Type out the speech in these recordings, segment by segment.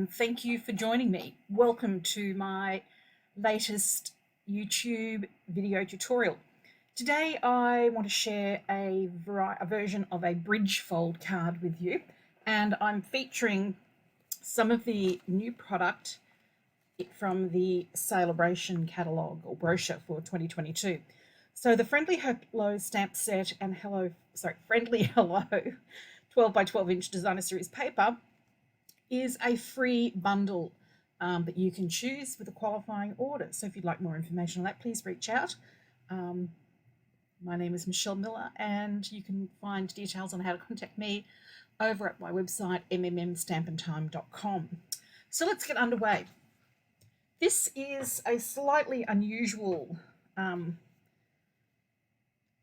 and thank you for joining me. Welcome to my latest YouTube video tutorial. Today I want to share a version of a bridge fold card with you, and I'm featuring some of the new product from the Sale-a-bration catalogue or brochure for 2022. So the Friendly Hello stamp set and Friendly Hello 12 by 12 inch designer series paper is a free bundle that you can choose with a qualifying order. So if you'd like more information on that, please reach out. My name is Michelle Miller, and you can find details on how to contact me over at my website, mmmstampintime.com. So let's get underway. This is a slightly unusual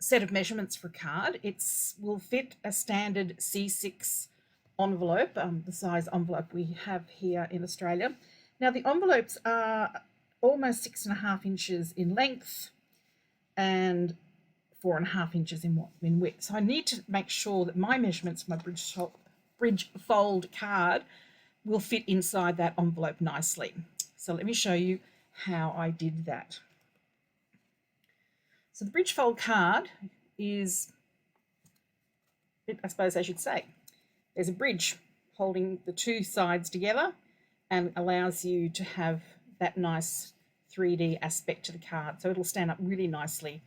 set of measurements for a card. It will fit a standard C6 envelope, the size envelope we have here in Australia. Now the envelopes are almost 6.5 inches in length and 4.5 inches in width. So I need to make sure that my measurements for my bridge fold card will fit inside that envelope nicely. So let me show you how I did that. So the bridge fold card is, I suppose I should say, there's a bridge holding the two sides together and allows you to have that nice 3D aspect to the card. So it'll stand up really nicely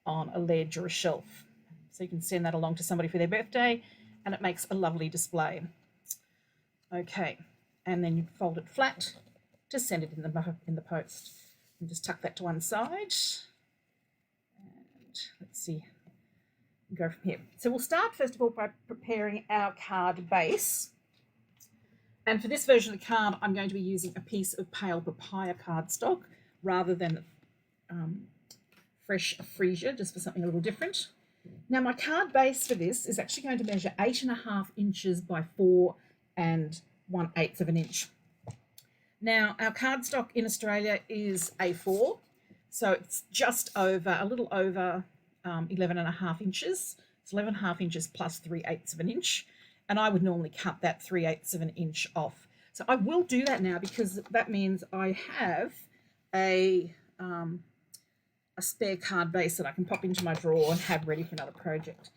on a ledge or a shelf. So you can send that along to somebody for their birthday, and it makes a lovely display. Okay, and then you fold it flat to send it in the post. And just tuck that to one side. And let's see. Go from here. So we'll start first of all by preparing our card base. And for this version of the card, I'm going to be using a piece of pale papaya cardstock rather than fresh freesia, just for something a little different. Now my card base for this is actually going to measure 8.5 inches by 4 1/8 of an inch. Now our cardstock in Australia is A4, so it's just over, a little over 11.5 inches. It's 11.5 inches plus 3/8 of an inch, and I would normally cut that 3/8 of an inch off. So I will do that now, because that means I have a spare card base that I can pop into my drawer and have ready for another project.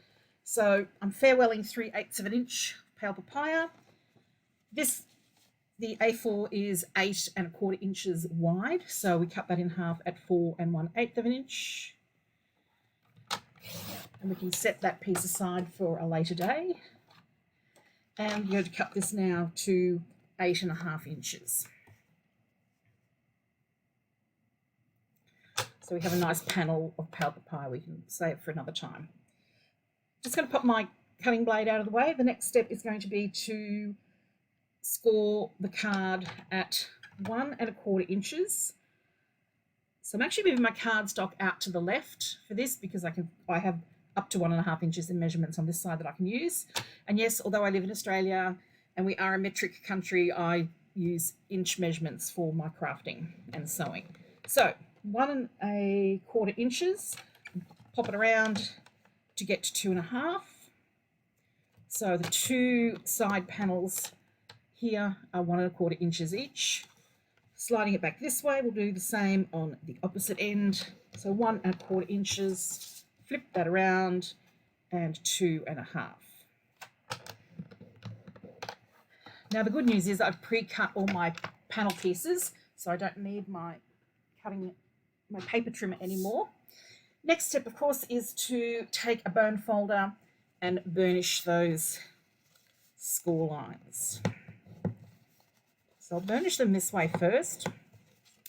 So I'm farewelling 3/8 of an inch pale papaya. The A4 is 8.25 inches wide, so we cut that in half at 4 1/8 of an inch. And we can set that piece aside for a later day. And we're going to cut this now to 8.5 inches. So we have a nice panel of pale papaya. We can save for another time. Just going to pop my cutting blade out of the way. The next step is going to be to score the card at 1 1/4 inches. So I'm actually moving my cardstock out to the left for this, because I have up to 1.5 inches in measurements on this side that I can use. And yes, although I live in Australia and we are a metric country, I use inch measurements for my crafting and sewing. So 1 1/4 inches, pop it around to get to 2.5. So the two side panels here are 1 1/4 inches each. Sliding it back this way, we'll do the same on the opposite end. So 1 1/4 inches, flip that around, and 2.5. Now the good news is I've pre-cut all my panel pieces, so I don't need my paper trimmer anymore. Next step, of course, is to take a bone folder and burnish those score lines. So I'll burnish them this way first.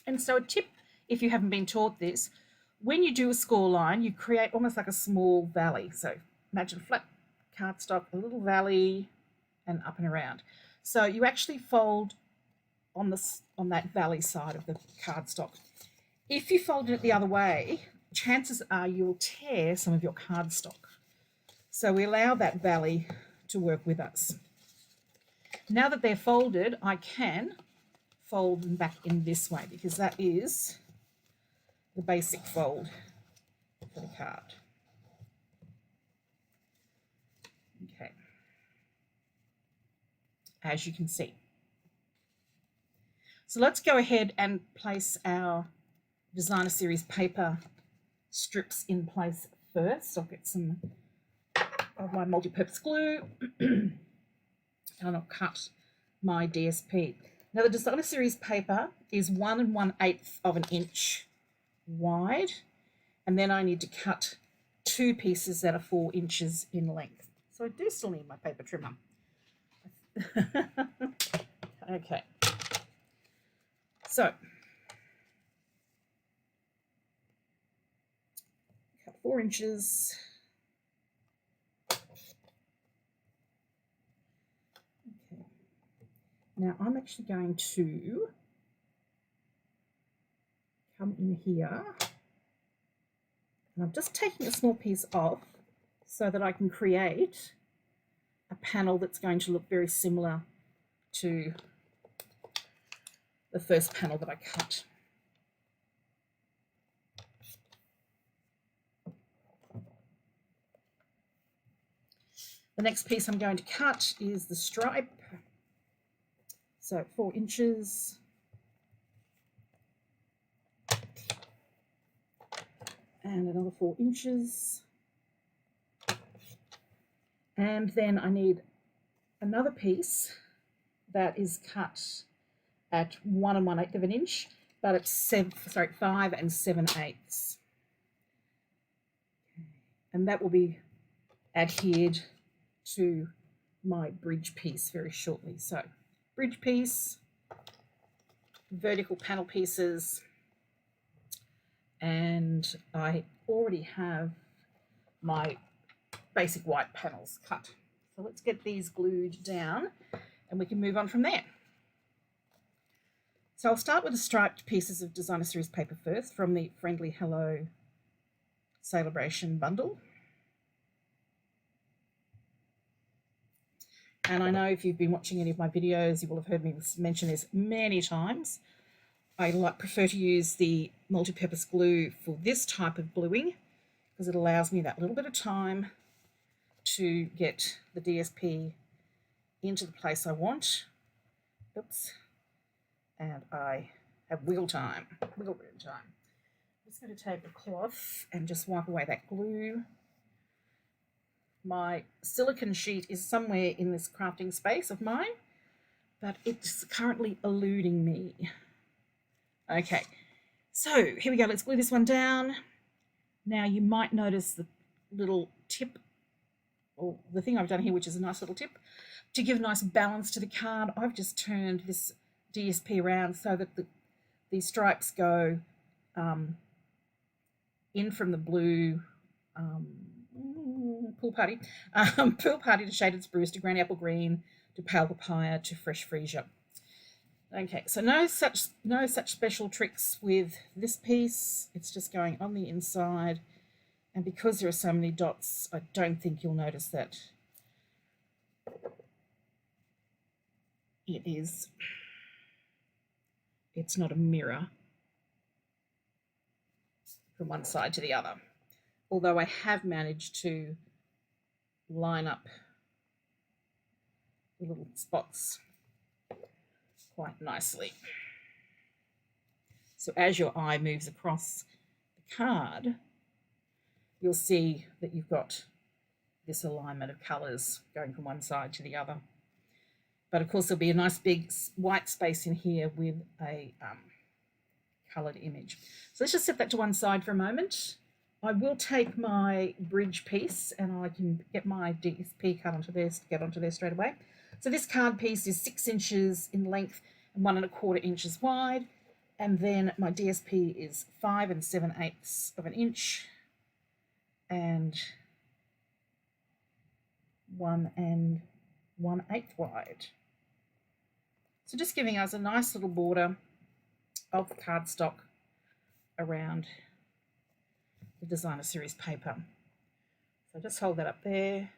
And so a tip, if you haven't been taught this, when you do a score line, you create almost like a small valley. So imagine flat cardstock, a little valley, and up and around. So you actually fold on that valley side of the cardstock. If you fold it the other way, chances are you'll tear some of your cardstock. So we allow that valley to work with us. Now that they're folded, I can fold them back in this way, because that is the basic fold for the card. Okay. As you can see. So let's go ahead and place our designer series paper strips in place first. I'll get some of my multi-purpose glue and I'll cut my DSP. Now the designer series paper is 1 1/8 of an inch wide, and then I need to cut 2 pieces that are 4 inches in length. So I do still need my paper trimmer. Okay. So cut 4 inches. Okay. Now I'm actually going to come in here, and I'm just taking a small piece off so that I can create a panel that's going to look very similar to the first panel that I cut. The next piece I'm going to cut is the stripe. So 4 inches. And another 4 inches. And then I need another piece that is cut at 1 1/8 of an inch, but it's 5 7/8. And that will be adhered to my bridge piece very shortly. So bridge piece, vertical panel pieces, and I already have my basic white panels cut. So let's get these glued down and we can move on from there. So I'll start with the striped pieces of designer series paper first from the Friendly Hello Sale-a-bration bundle. And I know if you've been watching any of my videos, you will have heard me mention this many times. I prefer to use the multi-purpose glue for this type of bluing because it allows me that little bit of time to get the DSP into the place I want. Oops. And I have wiggle time. I'm just going to take a cloth and just wipe away that glue. My silicone sheet is somewhere in this crafting space of mine, but it's currently eluding me. Okay, so here we go. Let's glue this one down. Now you might notice the little tip, or the thing I've done here, which is a nice little tip. To give a nice balance to the card, I've just turned this DSP around so that the stripes go in from the blue pool party to shaded spruce to granny apple green to pale papaya to fresh freesia. Okay, so no such special tricks with this piece. It's just going on the inside, and because there are so many dots, I don't think you'll notice that it's not a mirror from one side to the other, although I have managed to line up the little spots quite nicely. So as your eye moves across the card, you'll see that you've got this alignment of colours going from one side to the other. But of course there'll be a nice big white space in here with a coloured image. So let's just set that to one side for a moment. I will take my bridge piece and I can get my DSP cut onto there, get onto there straight away. So this card piece is 6 inches in length and 1 1/4 inches wide. And then my DSP is 5 7/8 of an inch and 1 1/8 wide. So just giving us a nice little border of cardstock around the designer series paper. So just hold that up there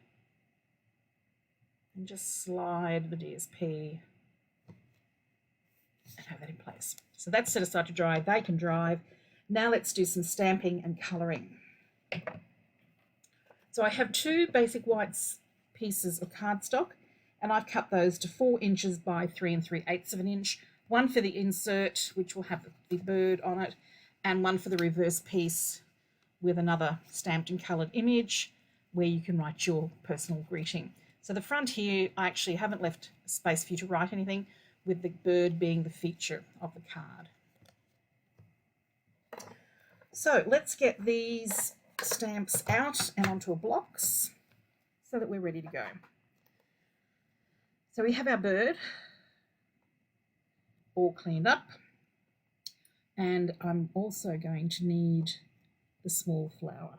and just slide the DSP and have that in place. So that's set aside to dry. They can dry. Now let's do some stamping and colouring. So I have 2 basic whites pieces of cardstock, and I've cut those to 4 inches by 3 3/8 of an inch. one for the insert, which will have the bird on it, and one for the reverse piece with another stamped and coloured image where you can write your personal greeting. So the front here, I actually haven't left space for you to write anything, with the bird being the feature of the card. So let's get these stamps out and onto a blocks so that we're ready to go. So we have our bird all cleaned up, and I'm also going to need the small flower.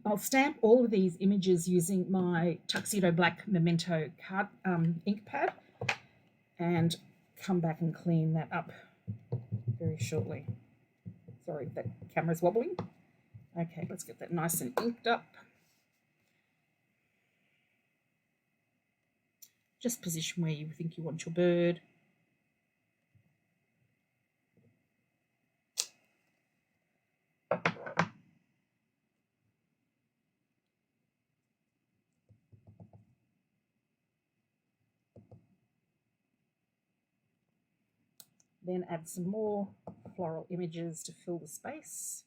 I'll stamp all of these images using my Tuxedo Black Memento card ink pad and come back and clean that up very shortly. Sorry, that camera's wobbling. Okay, let's get that nice and inked up. Just position where you think you want your bird. Then add some more floral images to fill the space.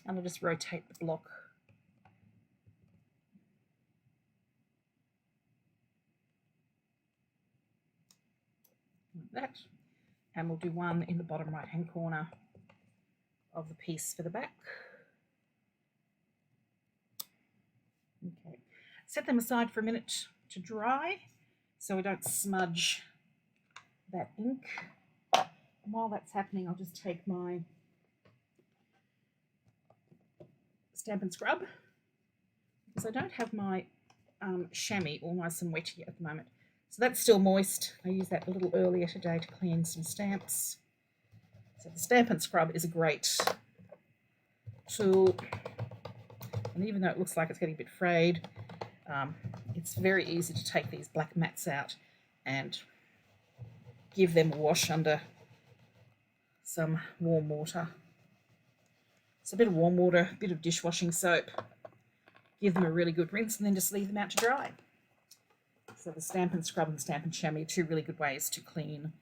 And I'll just rotate the block. Like that. And we'll do one in the bottom right hand corner of the piece for the back. Okay, set them aside for a minute to dry so we don't smudge that ink. And while that's happening, I'll just take my Stampin' Scrub, because I don't have my chamois all nice and wet yet at the moment. So that's still moist. I used that a little earlier today to clean some stamps. So the Stampin' Scrub is a great tool. And even though it looks like it's getting a bit frayed, it's very easy to take these black mats out and give them a wash under some warm water. So a bit of warm water, a bit of dishwashing soap, give them a really good rinse, and then just leave them out to dry. So the Stampin' Scrub and Stampin' Chamois are two really good ways to clean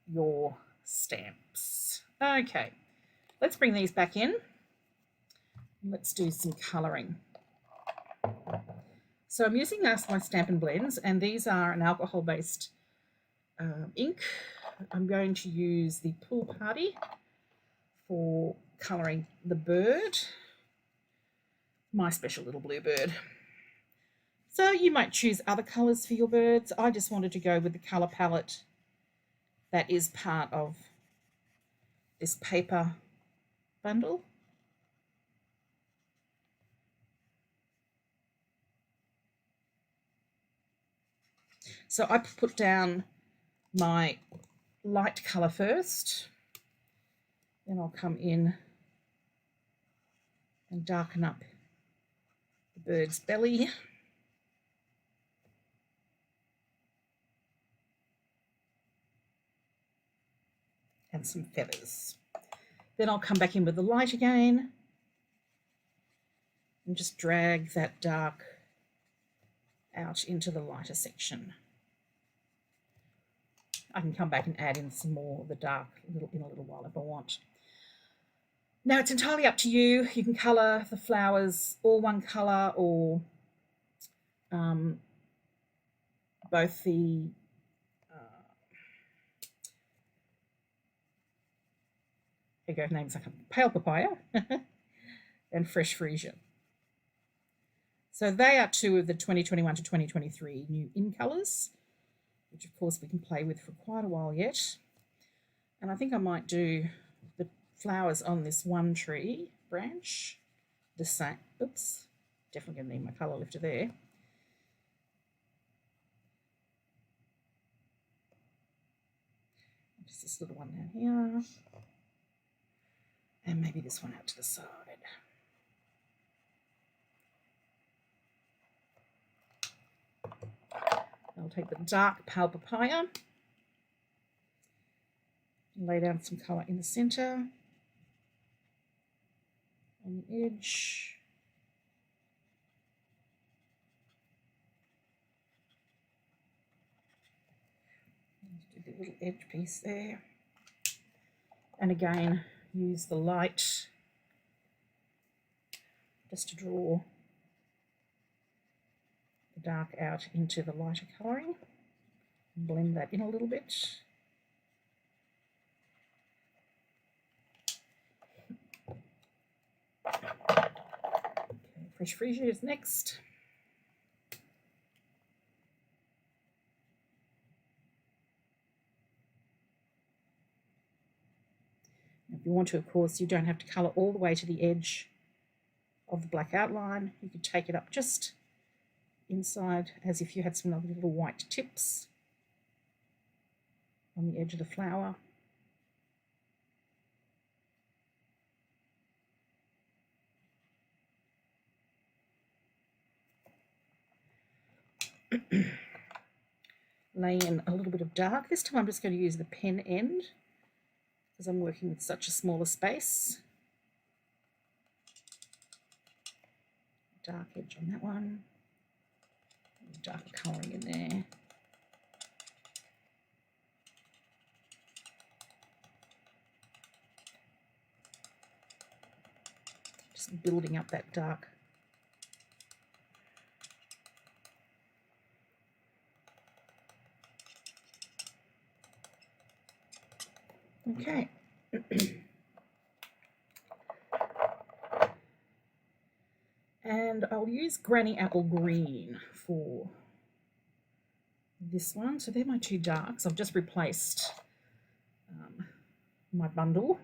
your stamps. Okay, let's bring these back in. Let's do some colouring. So I'm using my Stampin' Blends, and these are an alcohol-based ink. I'm going to use the Pool Party for colouring the bird, my special little blue bird. So you might choose other colours for your birds. I just wanted to go with the colour palette that is part of this paper bundle. So I put down my light colour first, then I'll come in and darken up the bird's belly. And some feathers. Then I'll come back in with the light again and just drag that dark out into the lighter section. I can come back and add in some more of the dark in a little while if I want. Now it's entirely up to you. You can colour the flowers all one colour, or both the here go names like pale papaya and fresh freesia. So they are two of the 2021 to 2023 new in colours, which of course we can play with for quite a while yet. And I think I might do the flowers on this one tree branch the same. Oops, definitely going to need my colour lifter there. Just this little one down here. And maybe this one out to the side. I'll take the dark pale papaya, lay down some colour in the centre, on the edge. Do the little edge piece there. And again, use the light just to draw the dark out into the lighter colouring. Blend that in a little bit. Okay, fresh freesia is next. If you want to, of course, you don't have to colour all the way to the edge of the black outline. You could take it up just inside as if you had some lovely little white tips on the edge of the flower. Lay in a little bit of dark. This time I'm just going to use the pen end because I'm working with such a smaller space. Dark edge on that one. Darker colouring in there. Just building up that dark. Okay. And I'll use Granny Apple Green for this one. So they're my two darks. I've just replaced my bundle,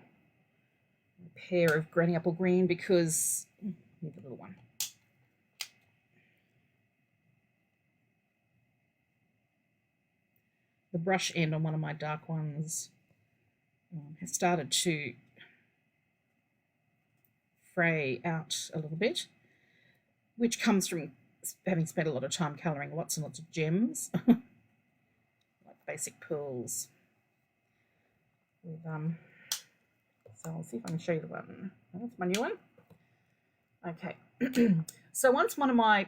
a pair of Granny Apple Green because I need the little one. The brush end on one of my dark ones has started to fray out a little bit, which comes from having spent a lot of time colouring lots and lots of gems, like basic pearls. With, so I'll see if I can show you the one. That's my new one. Okay. So once one of my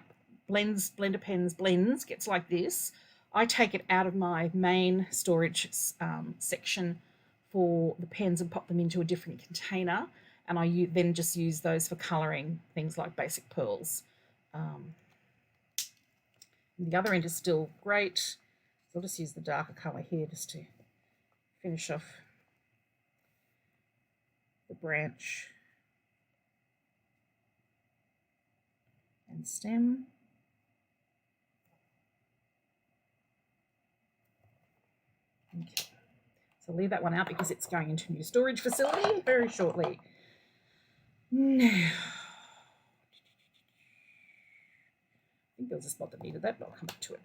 blender pens blends gets like this, I take it out of my main storage section for the pens and pop them into a different container, and I then just use those for colouring things like basic pearls. The other end is still great, so I'll just use the darker colour here just to finish off the branch and stem. Okay. So leave that one out because it's going into a new storage facility very shortly. Now, I think there was a spot that needed that, but I'll come back to it.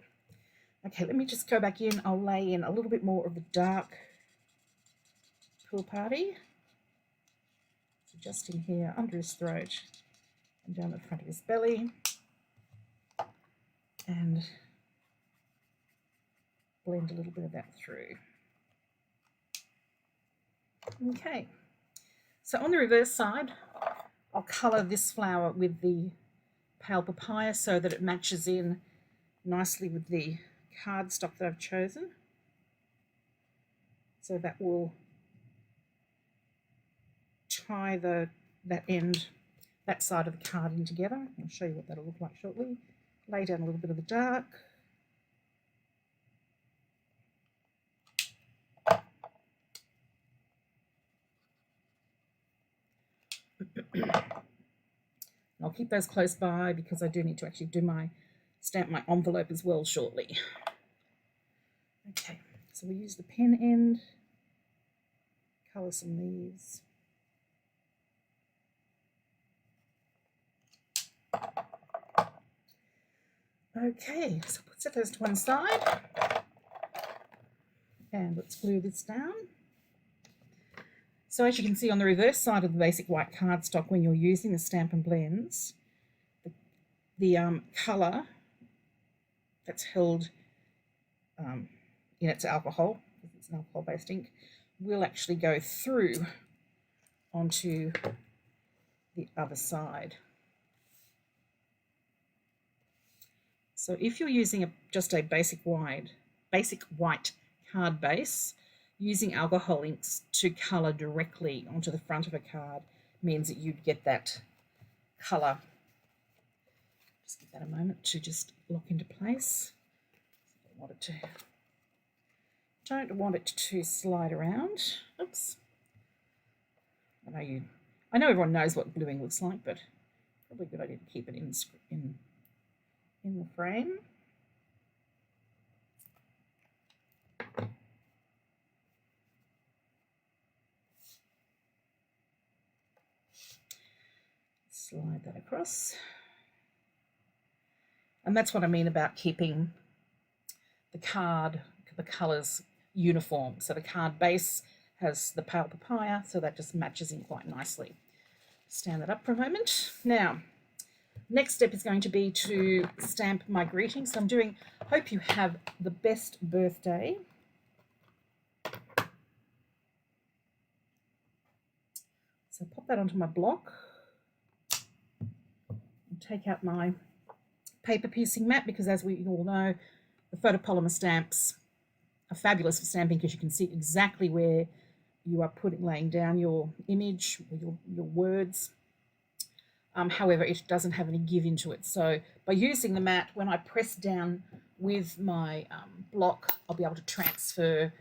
Okay, let me just go back in. I'll lay in a little bit more of the dark Pool Party. So just in here, under his throat and down the front of his belly. And blend a little bit of that through. Okay, so on the reverse side, I'll colour this flower with the pale papaya so that it matches in nicely with the cardstock that I've chosen. So that will tie that side of the card in together. I'll show you what that'll look like shortly. Lay down a little bit of the dark. I'll keep those close by because I do need to actually stamp my envelope as well shortly. Okay, so we use the pen end, colour some leaves. Okay, so we'll set those to one side and let's glue this down. So as you can see on the reverse side of the basic white cardstock, when you're using the Stampin' Blends, the colour that's held in its alcohol, because it's an alcohol-based ink, will actually go through onto the other side. So if you're using just a basic white card base, using alcohol inks to colour directly onto the front of a card means that you'd get that colour. Just give that a moment to just lock into place. Don't want it to slide around. Oops. I know everyone knows what gluing looks like, but probably a good idea to keep it in the frame. Slide that across. And that's what I mean about keeping the colours uniform. So the card base has the pale papaya, so that just matches in quite nicely. Stand that up for a moment. Now, next step is going to be to stamp my greeting. So I'm doing, hope you have the best birthday. So pop that onto my block. And take out my paper piecing mat, because as we all know, the photopolymer stamps are fabulous for stamping because you can see exactly where you are laying down your image or your words. However, it doesn't have any give into it. So by using the mat, when I press down with my block, I'll be able to transfer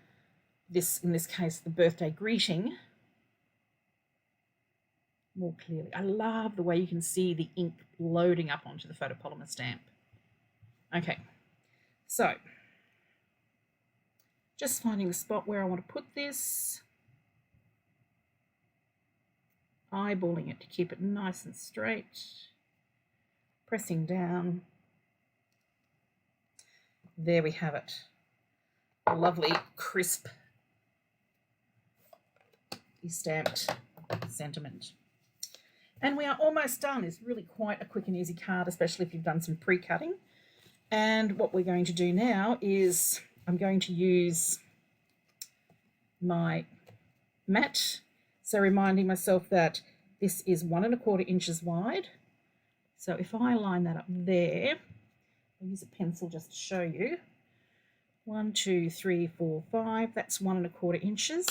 this, in this case, the birthday greeting, more clearly. I love the way you can see the ink loading up onto the photopolymer stamp. Okay, so just finding the spot where I want to put this, eyeballing it to keep it nice and straight, pressing down. There we have it. A lovely, crisp, stamped sentiment. And we are almost done. It's really quite a quick and easy card, especially if you've done some pre-cutting. And what we're going to do now is I'm going to use my mat. So reminding myself that this is 1 1/4 inches wide. So if I line that up there, I'll use a pencil just to show you. 1, 2, 3, 4, 5. That's 1 1/4 inches.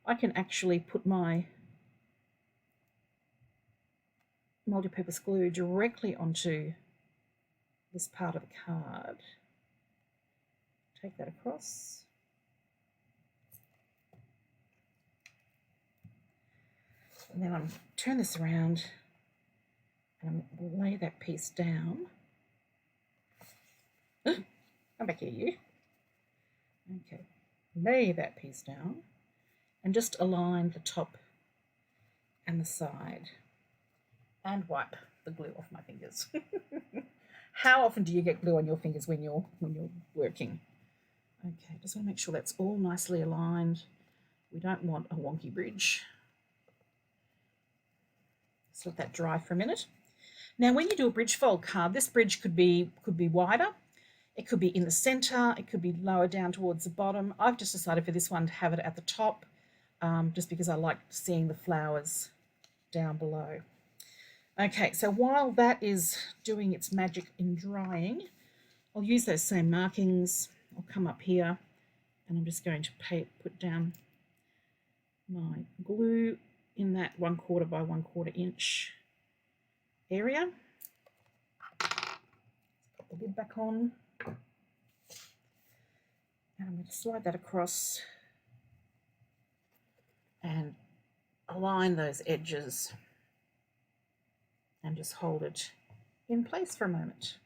I can actually put my multi-purpose glue directly onto this part of the card. Take that across. And then I'm turn this around and I'm going to lay that piece down. Come back here, you. Okay, lay that piece down and just align the top and the side and wipe the glue off my fingers. How often do you get glue on your fingers when you're working? Okay, just want to make sure that's all nicely aligned. We don't want a wonky bridge. Just let that dry for a minute. Now, when you do a bridge fold card, this bridge could be wider. It could be in the center. It could be lower down towards the bottom. I've just decided for this one to have it at the top, just because I like seeing the flowers down below. Okay, so while that is doing its magic in drying, I'll use those same markings. I'll come up here and I'm just going to put down my glue in that 1/4 by 1/4 inch area. Put the lid back on. And I'm going to slide that across and align those edges and just hold it in place for a moment.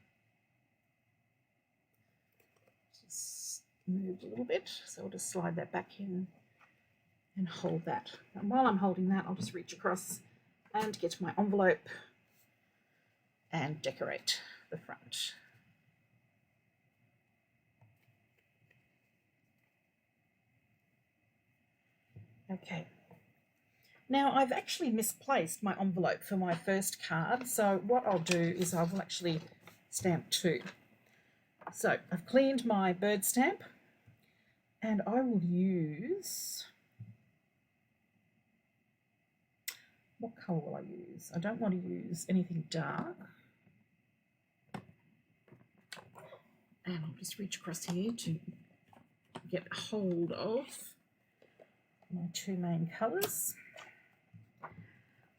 Just moved a little bit, so I'll just slide that back in and hold that. And while I'm holding that, I'll just reach across and get my envelope and decorate the front. Okay, Now I've actually misplaced my envelope for my first card, so what I'll do is I will actually stamp two. So I've cleaned my bird stamp and I will use, what colour will I use? I don't want to use anything dark. And I'll just reach across here to get hold of my two main colours.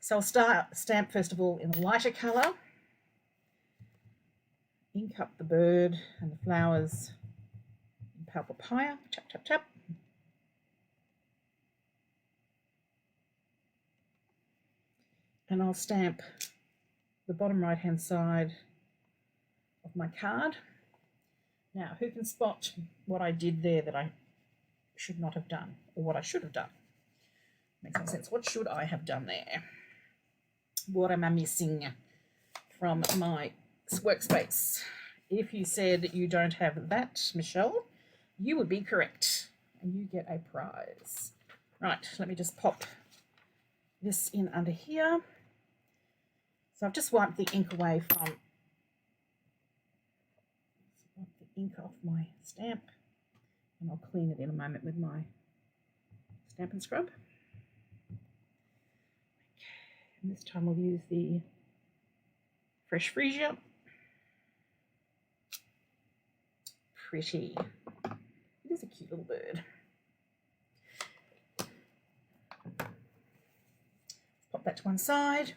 So I'll stamp first of all in a lighter colour, ink up the bird and the flowers in pale papaya, tap, tap, tap. And I'll stamp the bottom right hand side of my card. Now, who can spot what I did there that I should not have done, or what I should have done? Makes no sense. What should I have done there? What am I missing from my workspace? If you said you don't have that, Michelle, you would be correct, and you get a prize. Right, let me just pop this in under here. So I've just wiped the ink away from off my stamp, and I'll clean it in a moment with my Stampin' Scrub. Okay, and this time we'll use the Fresh Freesia. Pretty. It is a cute little bird. Pop that to one side.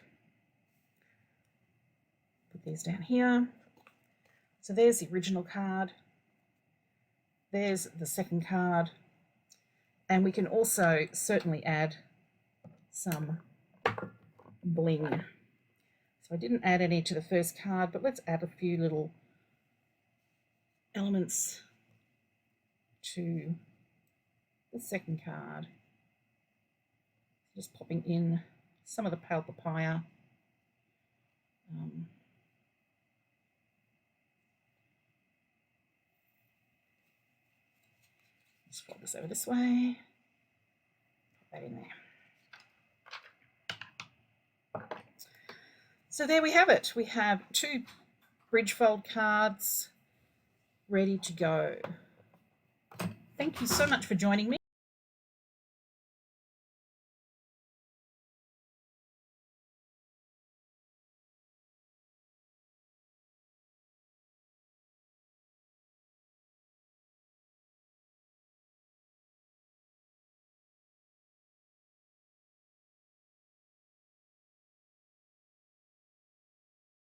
Put these down here. So there's the original card, there's the second card, and we can also certainly add some bling. So I didn't add any to the first card, but let's add a few little elements to the second card. Just popping in some of the pale papaya. Just fold this over this way, put that in there. So there we have it. We have two bridge fold cards ready to go. Thank you so much for joining me.